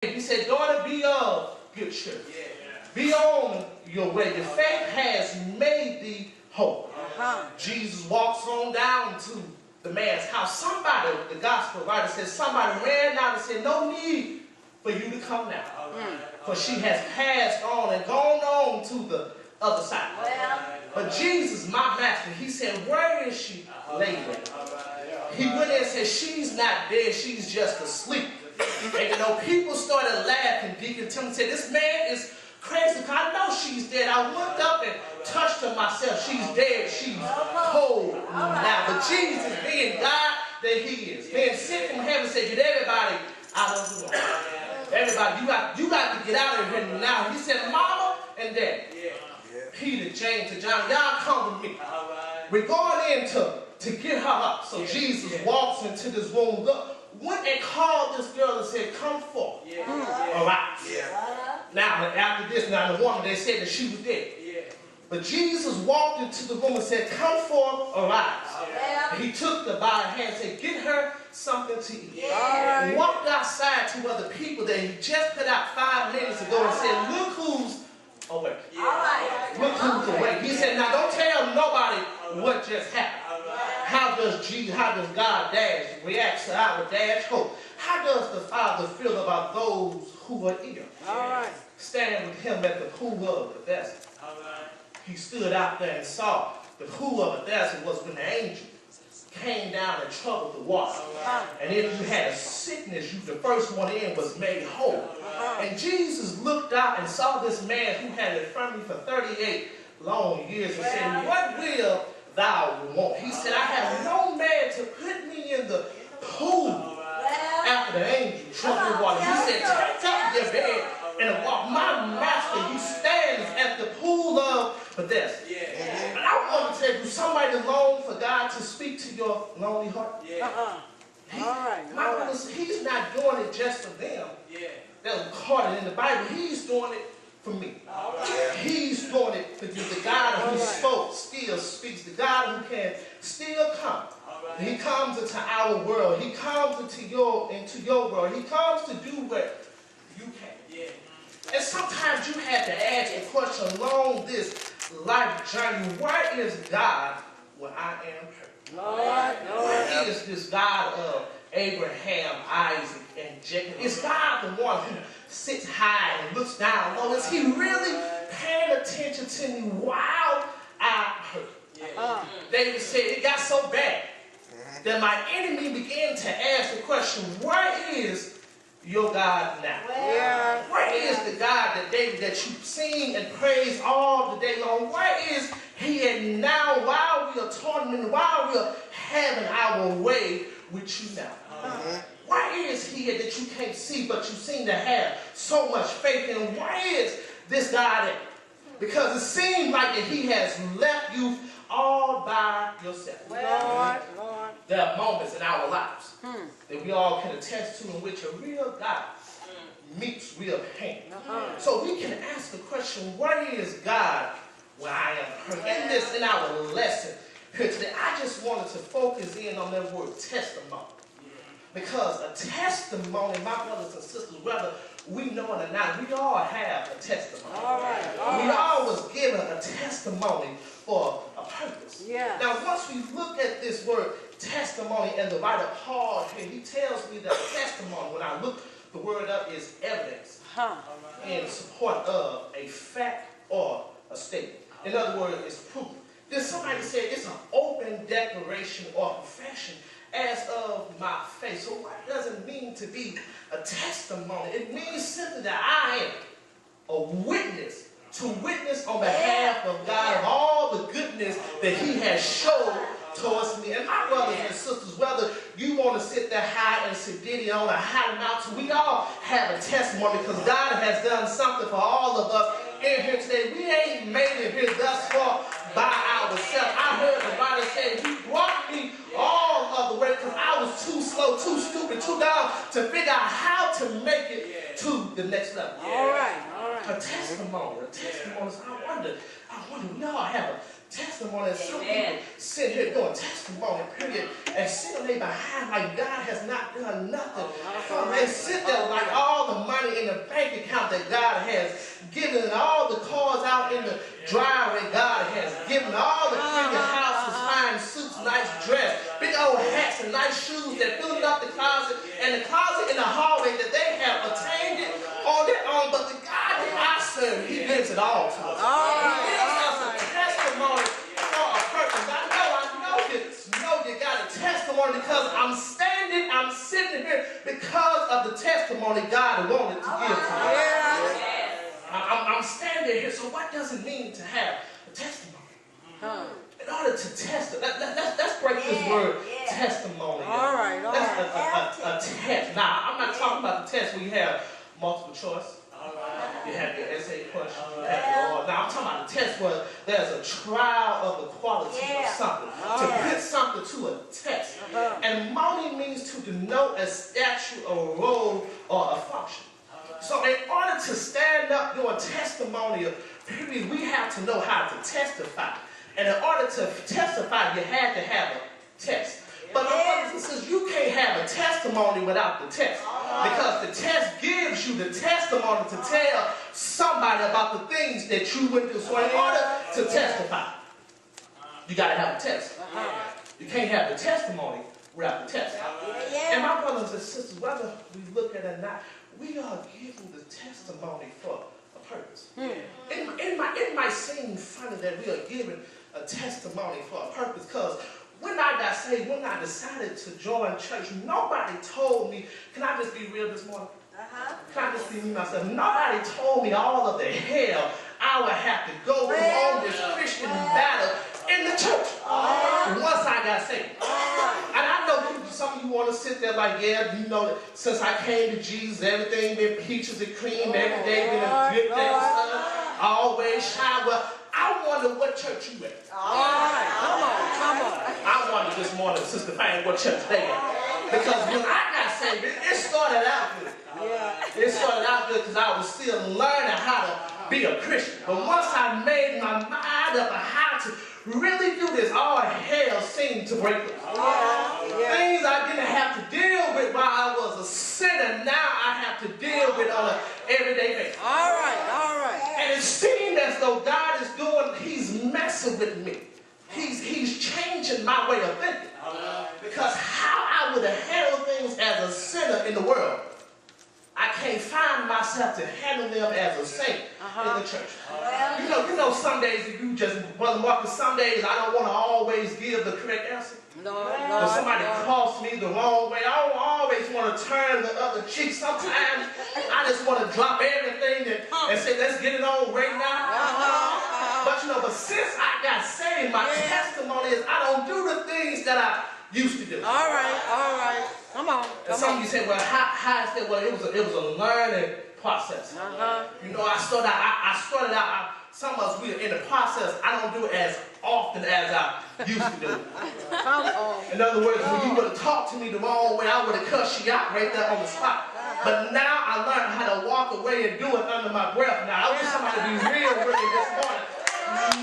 He said, daughter, be of good cheer. Be on your way. Your faith has made thee whole. Jesus walks on down to the man's house. Somebody, the gospel writer says, somebody ran out and said, no need for you to come now. For she has passed on and gone on to the other side. But Jesus, my master, he said, where is she laid at? He went in and said, she's not dead, she's just asleep. And you know, people started laughing. Deacon Tim said, this man is crazy, because I know she's dead. I looked up and touched her myself. She's dead, she's cold now. But Jesus, being God that he is, being sent from heaven, said, get everybody out of the way. Everybody, you got to get out of here now. He said, mama and daddy, Peter, James, and John, y'all come with me. We're going in to get her up. So Jesus walks into this room. Look, went and called this girl and said, come forth. Arise. Now, after this, now the woman, they said that she was dead. But Jesus walked into the room and said, come forth, arise. And he took the by her hand and said, get her something to eat. And walked outside to other people that he just put out 5 minutes ago and said, look who's awake. Look who's awake. He said, now don't tell nobody what just happened. How does God react to our dash hope? How does the Father feel about those who are ill? Stand with him at the pool of Bethesda. He stood out there and saw the pool of Bethesda was when the angel came down and troubled the water. And if you had a sickness, the first one in was made whole. And Jesus looked out and saw this man who had an infirmity for 38 long years and said, what will thou want? He said, I have no man to put me in the pool after the angel troubled the water. He said, take up your bed and walk. My master, he stands at the pool of Bethesda. And I want to tell you, somebody long for God to speak to your lonely heart. My brothers, he's not doing it just for them that was recorded in the Bible. He's doing it for me. He's doing it for you. The God who spoke still speaks. The God who can still come. He comes into our world. He comes into your world. He comes to do what you can. And sometimes you have to ask a question along this life journey. Where is God when I am hurt? Where is this God of Abraham, Isaac, and Jacob? Is God the one who sits high and looks down low? Is he really paying attention to me while I hurt? David said, it got so bad that my enemy began to ask the question, where is your God now? Where is the God that David, that you sing and praise all the day long? Where is he at now while we are tormented, while we are having our way with you now? Where is he at that you can't see, but you seem to have so much faith in? Where is this God at? Because it seems like that he has left you all by yourself. There are moments in our lives that we all can attest to in which a real God meets real pain. So we can ask the question, where is God when I am hurt? In our lesson here today, I just wanted to focus in on that word testimony. Because a testimony, my brothers and sisters, whether we know it or not, we all have a testimony. We all was given a testimony for a purpose. Now, once we look at this word testimony, and the writer Paul here, he tells me that testimony, when I look the word up, is evidence in support of a fact or a statement. In other words, it's proof. Then somebody said it's an open declaration or confession as of my faith. So what does it mean to be a testimony? It means simply that I am a witness, to witness on behalf of God of all the goodness that he has shown towards me. And my brothers and sisters, whether you want to sit there high and sedity on a high mountain, we all have a testimony because God has done something for all of us in here today. We ain't made it here thus far by ourselves. I heard the writer say, he brought me all of the way because I was too slow, too stupid, too dumb to figure out how to make it to the next level. A testimony. I wonder, we all have a testimony. Some people sit here doing testimony, period, and sit on their behind like God has not done nothing. And sit there like all the money in the bank account that God has given, and all the cars out in the driveway God has given, all the pretty houses, fine suits, nice dress, big old hats and nice shoes that filling up the closet, and the closet in the hallway that they have attained it on their own. But the God that I serve, He gives it all to us. He gives us a testimony for a purpose. I know you got a testimony because I'm sitting here because of the testimony God wanted to give to me. I'm standing here, so what does it mean to have a testimony? In order to test it, let's break this word testimony. All right. A test. Now, I'm not talking about the test where you have multiple choice. You have your essay question. Now, I'm talking about a test where there's a trial of the quality of something. To put something to a test. And molding means to denote a statue, a role, or a function. So in order to stand up your testimonial period, we have to know how to testify. And in order to testify, you had to have a test. But my brothers and sisters, you can't have a testimony without the test. Because the test gives you the testimony to tell somebody about the things that you went through. So in order to testify, you got to have a test. You can't have the testimony without the test. And my brothers and sisters, whether we look at it or not, we are given the testimony for a purpose. It might seem funny that we are given a testimony for a purpose, because when I got saved, when I decided to join church, nobody told me, can I just be real this morning? Can I just be me myself? Nobody told me all of the hell I would have to go through on this Christian battle in the church once I got saved. And I know some of you want to sit there like, yeah, you know, since I came to Jesus, everything been peaches and cream, every day been a good day, always shine. Well, I wonder what church you at. Come on. I wonder this morning, Sister Fang, what church they at. Because when I got saved, it started out good. It started out good because I was still learning how to be a Christian. But once I made my mind up on how to really do this, all hell seemed to break loose. Things I didn't have to deal with while I was a sinner, now I have to deal with on an everyday basis. All right. And it seemed as though God is doing, He's messing with me. He's changing my way of thinking. Because how I would have handled things as a sinner in the world, I can't find myself to handle them as a saint in the church. You know, some days if you just, Brother Marcus, some days I don't want to always give the correct answer. When somebody calls me the wrong way, I don't always want to turn the other cheek. Sometimes I just want to drop everything and say, let's get it on right now. But since I got saved, my testimony is I don't do the things that I used to do. All right. Come on. And some of you say, well, how is that? Well, it was a learning process. You know, I started out, some of us, we are in the process. I don't do it as often as I used to do. In other words, when you would have talked to me the wrong way, I would have cussed you out right there on the spot. But now I learned how to walk away and do it under my breath. Now, I wish somebody would be real with me this morning.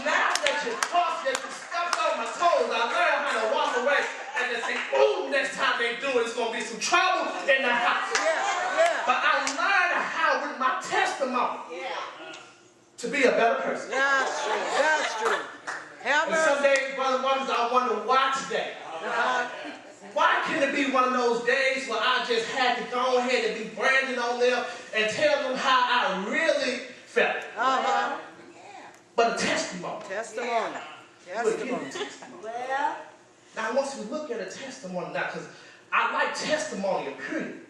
Now that you stepped on my toes, I learned how to walk away and to say, ooh, next time they do it, it's going to be some trouble in the house. But I learned how, with my testimony, to be a better person. That's true. And some days, Brother Marcus, I wonder why today. Why can it be one of those days where I just had to go ahead and be branding on them and tell them how I really felt? But a testimony. Well, now once we look at a testimony now, because I like testimony, period.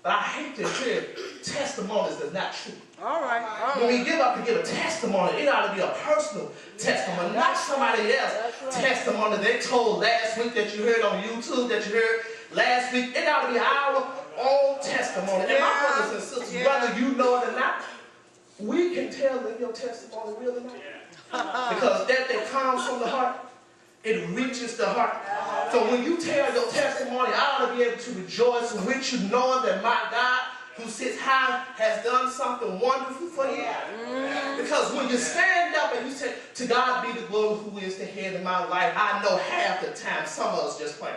But I hate to hear testimonies that's not true. All right. When we give up to give a testimony, it ought to be a personal testimony, not somebody else's testimony they told last week that you heard on YouTube, that you heard last week. It ought to be our own testimony. And my brothers and sisters, whether you know it or not, we can tell if your testimony real or not. Because that comes from the heart. It reaches the heart. So when you tell your testimony, I ought to be able to rejoice with you, knowing that my God who sits high has done something wonderful for you. Because when you stand up and you say, to God be the glory who is the head of my life, I know half the time some of us just playing.